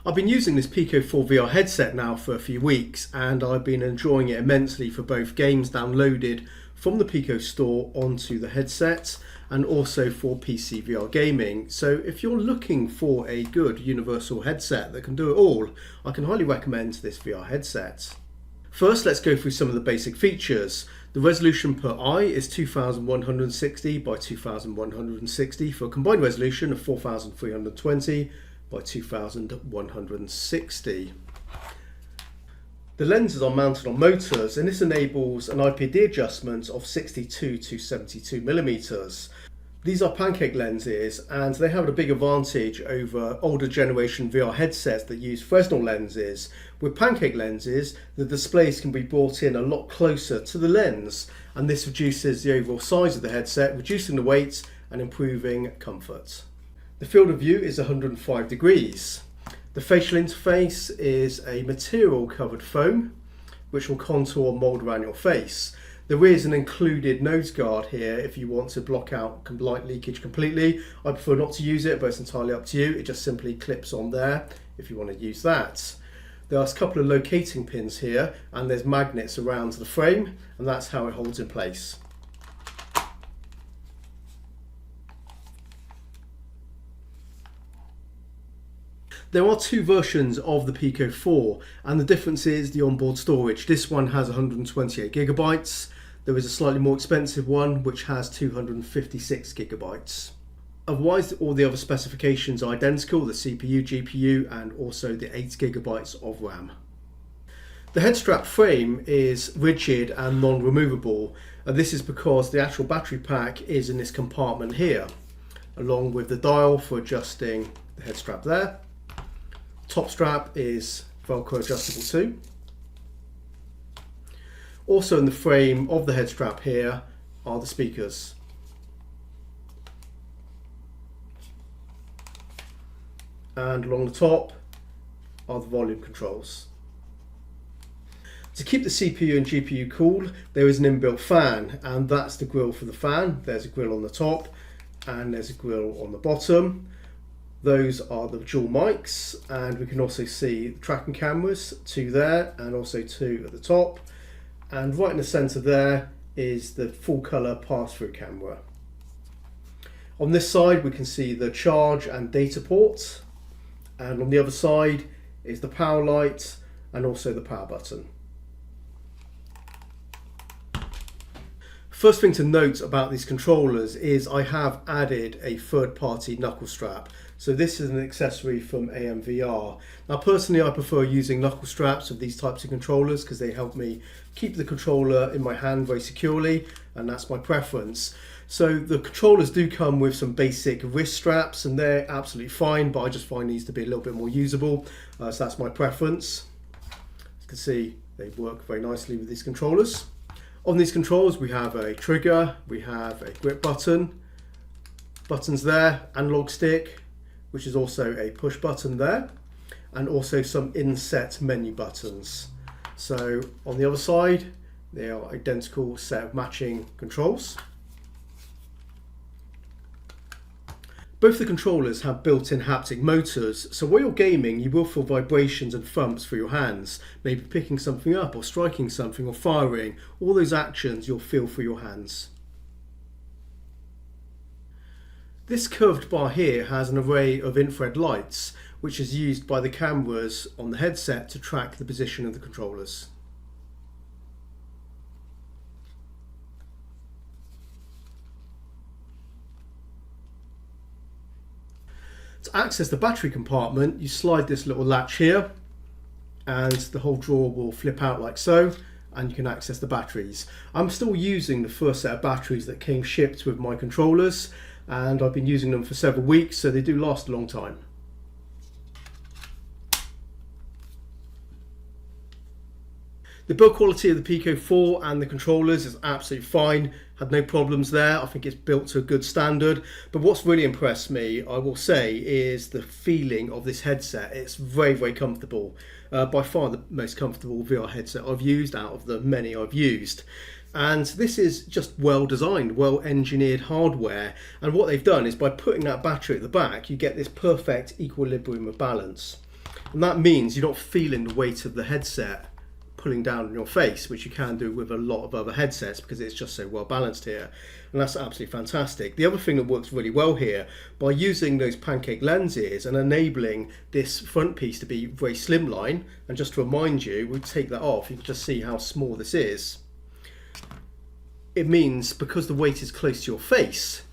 I've been using this Pico 4 VR headset now for a few weeks, and I've been enjoying it immensely for both games downloaded from the Pico store onto the headset and also for PC VR gaming. So if you're looking for a good universal headset that can do it all, I can highly recommend this VR headset. First, let's go through some of the basic features. The resolution per eye is 2160 by 2160 for a combined resolution of 4320 by 2160. The lenses are mounted on motors, and this enables an IPD adjustment of 62 to 72 millimeters. These are pancake lenses, and they have a big advantage over older generation VR headsets that use Fresnel lenses. With pancake lenses, the displays can be brought in a lot closer to the lens, and this reduces the overall size of the headset, reducing the weight and improving comfort. The field of view is 105 degrees. The facial interface is a material covered foam which will contour and mould around your face. There is an included nose guard here if you want to block out light leakage completely. I prefer not to use it, but it's entirely up to you. It just simply clips on there if you want to use that. There are a couple of locating pins here, and there's magnets around the frame, and that's how it holds in place. There are two versions of the Pico 4, and the difference is the onboard storage. This one has 128 gigabytes. There is a slightly more expensive one which has 256 gigabytes. Otherwise, all the other specifications are identical: the CPU, GPU, and also the 8 gigabytes of RAM. The head strap frame is rigid and non-removable. This is because the actual battery pack is in this compartment here, along with the dial for adjusting the head strap there. Top strap is Velcro adjustable too. Also in the frame of the head strap here are the speakers. And along the top are the volume controls. To keep the CPU and GPU cool, there is an inbuilt fan, and that's the grill for the fan. There's a grill on the top and there's a grill on the bottom. Those are the dual mics, and we can also see the tracking cameras, 2 there and also 2 at the top. And right in the center there is the full color pass-through camera. On this side we can see the charge and data port, and on the other side is the power light and also the power button. First thing to note about these controllers is I have added a third-party knuckle strap. So this is an accessory from AMVR. Now personally I prefer using knuckle straps with these types of controllers because they help me keep the controller in my hand very securely, and that's my preference. So the controllers do come with some basic wrist straps, and they're absolutely fine, but I just find these to be a little bit more usable. So that's my preference. As you can see, they work very nicely with these controllers. On these controls we have a trigger, we have a grip button, buttons there, analog stick, which is also a push button there, and also some inset menu buttons. So on the other side they are identical set of matching controls. Both the controllers have built-in haptic motors, so while you're gaming you will feel vibrations and thumps through your hands, maybe picking something up or striking something or firing. All those actions you'll feel through your hands. This curved bar here has an array of infrared lights, which is used by the cameras on the headset to track the position of the controllers. To access the battery compartment, you slide this little latch here and the whole drawer will flip out like so, and you can access the batteries. I'm still using the first set of batteries that came shipped with my controllers, and I've been using them for several weeks, so they do last a long time. The build quality of the Pico 4 and the controllers is absolutely fine. Had no problems there. I think it's built to a good standard. But what's really impressed me, I will say, is the feeling of this headset. It's very, very comfortable. By far the most comfortable VR headset I've used out of the many I've used. And this is just well designed, well engineered hardware. And what they've done is by putting that battery at the back, you get this perfect equilibrium of balance. And that means you're not feeling the weight of the headset pulling down on your face, which you can do with a lot of other headsets because it's just so well balanced here. And that's absolutely fantastic. The other thing that works really well here, by using those pancake lenses and enabling this front piece to be very slimline, and just to remind you, we take that off, you can just see how small this is. It means because the weight is close to your face,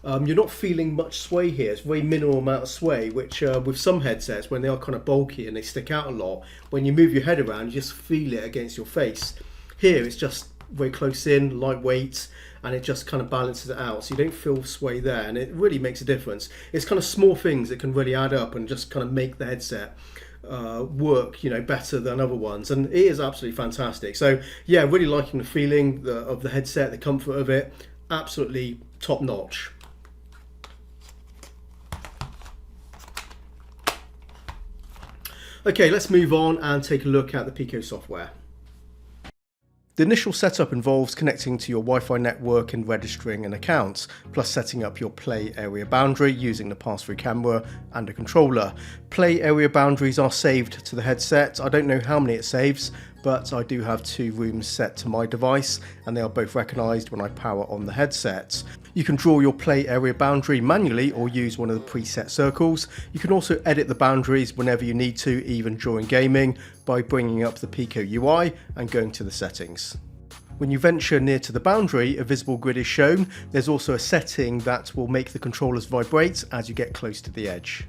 you're not feeling much sway here. It's a very minimal amount of sway, which with some headsets, when they are kind of bulky and they stick out a lot, when you move your head around, you just feel it against your face. Here, it's just very close in, lightweight, and it just kind of balances it out. So you don't feel sway there, and it really makes a difference. It's kind of small things that can really add up and just kind of make the headset work, better than other ones, and it is absolutely fantastic. So yeah, really liking the feeling of the headset, the comfort of it, absolutely top notch. Okay, let's move on and take a look at the Pico software. The initial setup involves connecting to your Wi-Fi network and registering an account, plus setting up your play area boundary using the pass-through camera and a controller. Play area boundaries are saved to the headset. I don't know how many it saves, but I do have 2 rooms set to my device, and they are both recognised when I power on the headset. You can draw your play area boundary manually or use one of the preset circles. You can also edit the boundaries whenever you need to, even during gaming, by bringing up the Pico UI and going to the settings. When you venture near to the boundary, a visible grid is shown. There's also a setting that will make the controllers vibrate as you get close to the edge.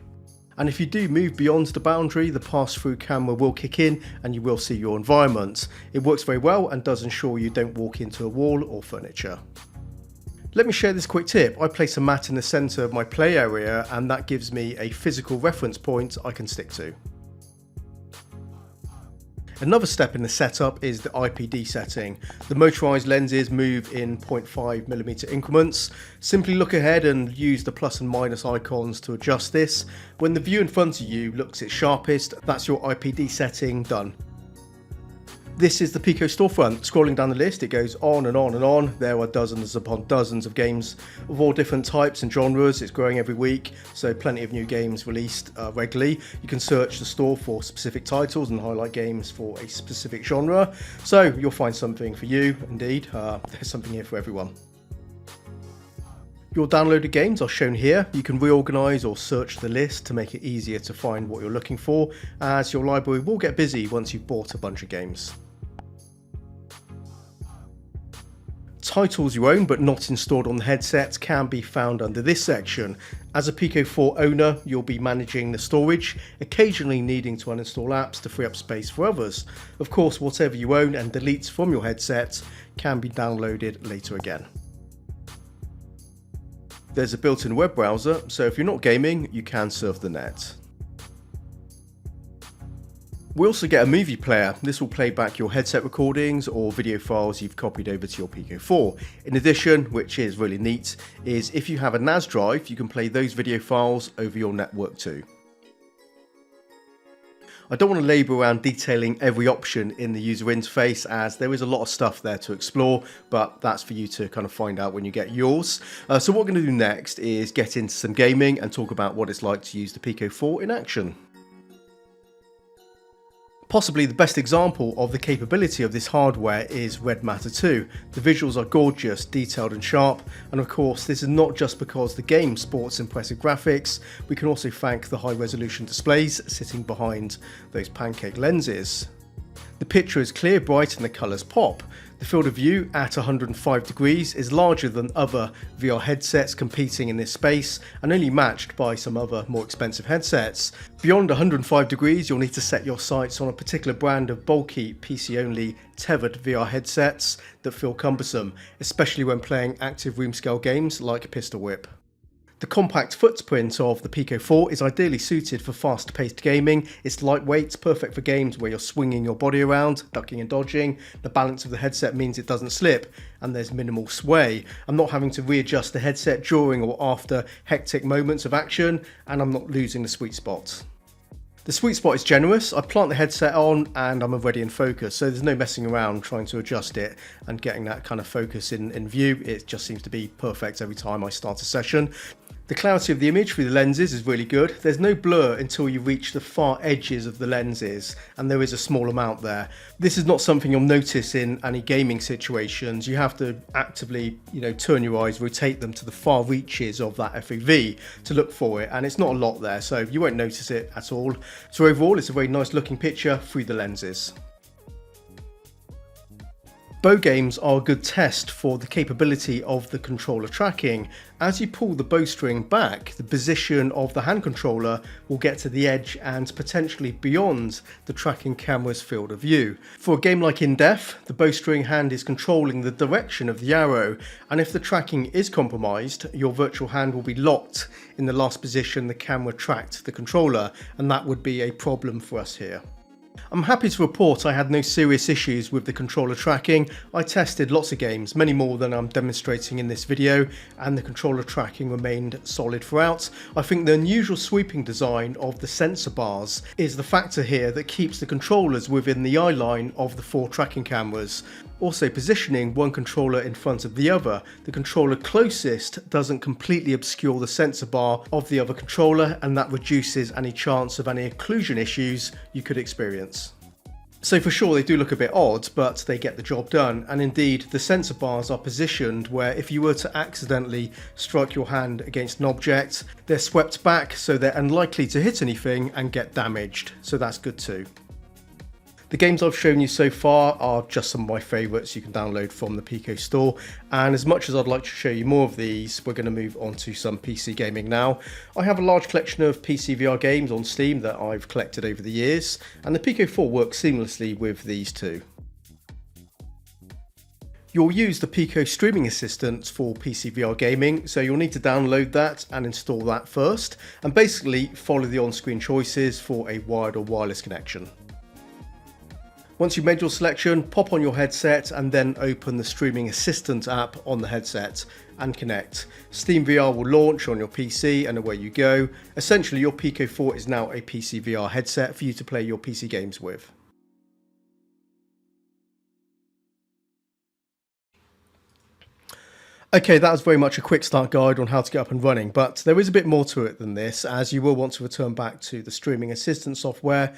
And if you do move beyond the boundary, the pass-through camera will kick in and you will see your environment. It works very well and does ensure you don't walk into a wall or furniture. Let me share this quick tip. I place a mat in the centre of my play area, and that gives me a physical reference point I can stick to. Another step in the setup is the IPD setting. The motorised lenses move in 0.5mm increments. Simply look ahead and use the plus and minus icons to adjust this. When the view in front of you looks its sharpest, that's your IPD setting done. This is the Pico storefront. Scrolling down the list, it goes on and on and on. There are dozens upon dozens of games of all different types and genres. It's growing every week, so plenty of new games released regularly. You can search the store for specific titles and highlight games for a specific genre. So you'll find something for you, indeed. There's something here for everyone. Your downloaded games are shown here. You can reorganise or search the list to make it easier to find what you're looking for, as your library will get busy once you've bought a bunch of games. Titles you own but not installed on the headset can be found under this section. As a Pico 4 owner, you'll be managing the storage, occasionally needing to uninstall apps to free up space for others. Of course, whatever you own and delete from your headset can be downloaded later again. There's a built-in web browser, so if you're not gaming, you can surf the net. We also get a movie player. This will play back your headset recordings or video files you've copied over to your Pico 4. In addition, which is really neat, is if you have a NAS drive, you can play those video files over your network too. I don't want to labour around detailing every option in the user interface, as there is a lot of stuff there to explore, but that's for you to kind of find out when you get yours. So what we're going to do next is get into some gaming and talk about what it's like to use the Pico 4 in action. Possibly the best example of the capability of this hardware is Red Matter 2. The visuals are gorgeous, detailed and sharp, and of course this is not just because the game sports impressive graphics. We can also thank the high resolution displays sitting behind those pancake lenses. The picture is clear, bright and the colours pop. The field of view at 105 degrees is larger than other VR headsets competing in this space, and only matched by some other more expensive headsets. Beyond 105 degrees, you'll need to set your sights on a particular brand of bulky PC-only tethered VR headsets that feel cumbersome, especially when playing active room scale games like Pistol Whip. The compact footprint of the Pico 4 is ideally suited for fast-paced gaming. It's lightweight, perfect for games where you're swinging your body around, ducking and dodging. The balance of the headset means it doesn't slip, and there's minimal sway. I'm not having to readjust the headset during or after hectic moments of action, and I'm not losing the sweet spot. The sweet spot is generous. I plant the headset on and I'm already in focus, so there's no messing around trying to adjust it and getting that kind of focus in view. It just seems to be perfect every time I start a session. The The clarity of the image through the lenses is really good. There's no blur until you reach the far edges of the lenses, and there is a small amount there. This is not something you'll notice in any gaming situations. You have to actively, turn your eyes, rotate them to the far reaches of that FOV to look for it, and it's not a lot there, so you won't notice it at all. So overall, it's a very nice looking picture through the lenses. Bow games are a good test for the capability of the controller tracking. As you pull the bowstring back, the position of the hand controller will get to the edge and potentially beyond the tracking camera's field of view. For a game like In Depth, the bowstring hand is controlling the direction of the arrow, and if the tracking is compromised, your virtual hand will be locked in the last position the camera tracked the controller, and that would be a problem for us here. I'm happy to report I had no serious issues with the controller tracking. I tested lots of games, many more than I'm demonstrating in this video, and the controller tracking remained solid throughout. I think the unusual sweeping design of the sensor bars is the factor here that keeps the controllers within the eye line of the 4 tracking cameras. Also, positioning one controller in front of the other, the controller closest doesn't completely obscure the sensor bar of the other controller, and that reduces any chance of any occlusion issues you could experience. So for sure they do look a bit odd, but they get the job done, and indeed the sensor bars are positioned where if you were to accidentally strike your hand against an object, they're swept back so they're unlikely to hit anything and get damaged, so that's good too. The games I've shown you so far are just some of my favourites you can download from the Pico store, and as much as I'd like to show you more of these, we're going to move on to some PC gaming now. I have a large collection of PC VR games on Steam that I've collected over the years, and the Pico 4 works seamlessly with these too. You'll use the Pico streaming assistant for PC VR gaming, so you'll need to download that and install that first, and basically follow the on-screen choices for a wired or wireless connection. Once you've made your selection, pop on your headset and then open the Streaming Assistant app on the headset and connect. Steam VR will launch on your PC and away you go. Essentially, your Pico 4 is now a PC VR headset for you to play your PC games with. Okay, that was very much a quick start guide on how to get up and running, but there is a bit more to it than this, as you will want to return back to the Streaming Assistant software.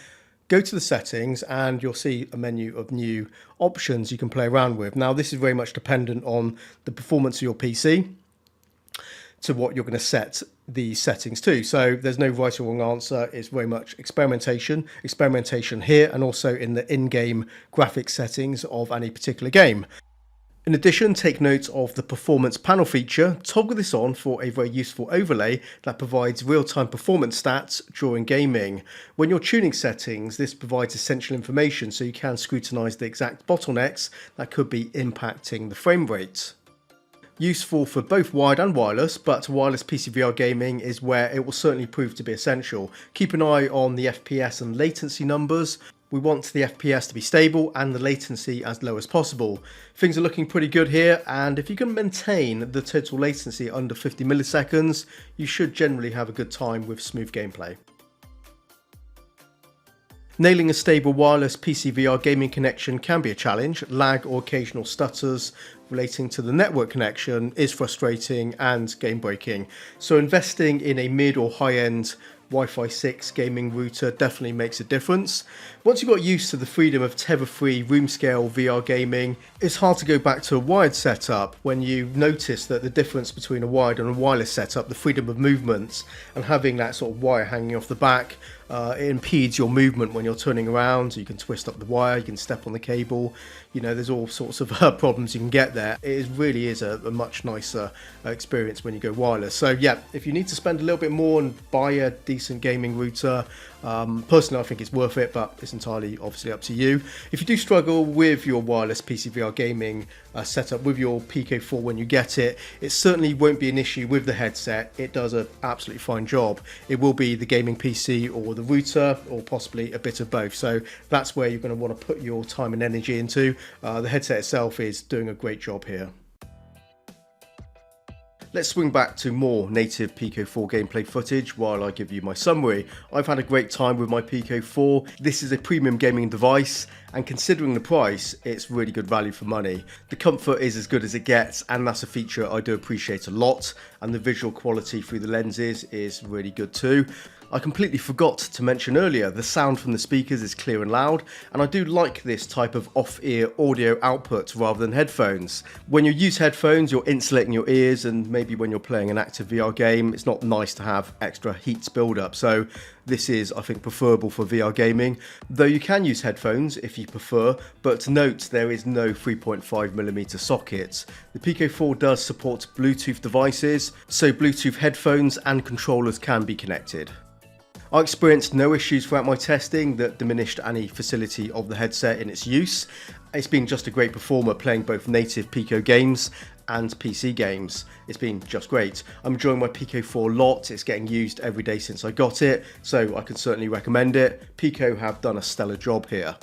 Go to the settings and you'll see a menu of new options you can play around with. Now this is very much dependent on the performance of your PC to what you're going to set the settings to. So there's no right or wrong answer. It's very much experimentation here, and also in the in-game graphics settings of any particular game. In addition, take note of the performance panel feature. Toggle this on for a very useful overlay that provides real-time performance stats during gaming. When you're tuning settings, this provides essential information so you can scrutinize the exact bottlenecks that could be impacting the frame rate. Useful for both wired and wireless, but wireless PC VR gaming is where it will certainly prove to be essential. Keep an eye on the FPS and latency numbers. We want the FPS to be stable and the latency as low as possible. Things are looking pretty good here, and if you can maintain the total latency under 50 milliseconds, you should generally have a good time with smooth gameplay. Nailing a stable wireless PC VR gaming connection can be a challenge. Lag or occasional stutters relating to the network connection is frustrating and game breaking. So investing in a mid or high end Wi-Fi 6 gaming router definitely makes a difference. Once you've got used to the freedom of tether-free room scale VR gaming, it's hard to go back to a wired setup when you notice that the difference between a wired and a wireless setup, the freedom of movement and having that sort of wire hanging off the back, it impedes your movement when you're turning around. You can twist up the wire, you can step on the cable, there's all sorts of problems you can get there. It really is a much nicer experience when you go wireless. So yeah, if you need to spend a little bit more and buy a decent gaming router, personally I think it's worth it, but it's entirely obviously up to you. If you do struggle with your wireless PC VR gaming setup with your Pico 4 when you get it, it certainly won't be an issue with the headset. It does an absolutely fine job. It will be the gaming PC or the router, or possibly a bit of both. So that's where you're going to want to put your time and energy into. The headset itself is doing a great job here. Let's swing back to more native Pico 4 gameplay footage while I give you my summary. I've had a great time with my Pico 4. This is a premium gaming device, and considering the price, it's really good value for money. The comfort is as good as it gets, and that's a feature I do appreciate a lot, and the visual quality through the lenses is really good too. I completely forgot to mention earlier, the sound from the speakers is clear and loud, and I do like this type of off-ear audio output rather than headphones. When you use headphones, you're insulating your ears, and maybe when you're playing an active VR game, it's not nice to have extra heat build up. So this is, I think, preferable for VR gaming, though you can use headphones if you prefer, but note there is no 3.5mm socket. The Pico 4 does support Bluetooth devices, so Bluetooth headphones and controllers can be connected. I experienced no issues throughout my testing that diminished any facility of the headset in its use. It's been just a great performer playing both native Pico games and PC games. It's been just great. I'm enjoying my Pico 4 a lot. It's getting used every day since I got it, so I can certainly recommend it. Pico have done a stellar job here.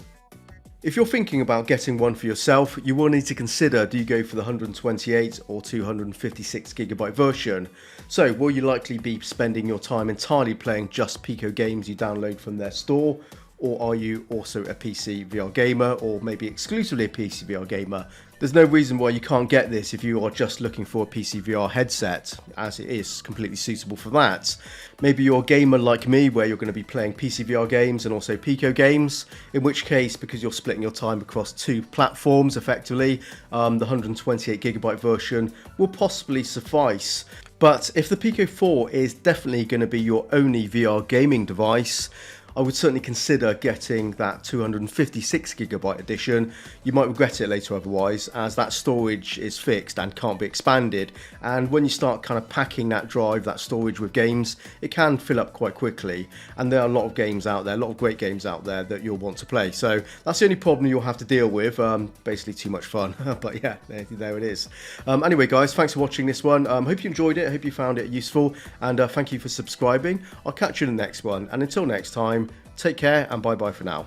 If you're thinking about getting one for yourself, you will need to consider, do you go for the 128 or 256GB version? So will you likely be spending your time entirely playing just Pico games you download from their store? Or are you also a PC VR gamer, or maybe exclusively a PC VR gamer? There's no reason why you can't get this if you are just looking for a PC VR headset, as it is completely suitable for that. Maybe you're a gamer like me, where you're going to be playing PC VR games and also Pico games, in which case, because you're splitting your time across two platforms effectively, the 128GB version will possibly suffice. But if the Pico 4 is definitely going to be your only VR gaming device, I would certainly consider getting that 256GB edition. You might regret it later otherwise, as that storage is fixed and can't be expanded, and when you start kind of packing that drive, that storage with games, it can fill up quite quickly, and there are a lot of games out there, a lot of great games out there that you'll want to play. So that's the only problem you'll have to deal with, basically too much fun. But yeah, there it is. Anyway guys, thanks for watching this one. Hope you enjoyed it, hope you found it useful, and thank you for subscribing. I'll catch you in the next one, and until next time, take care and bye bye for now.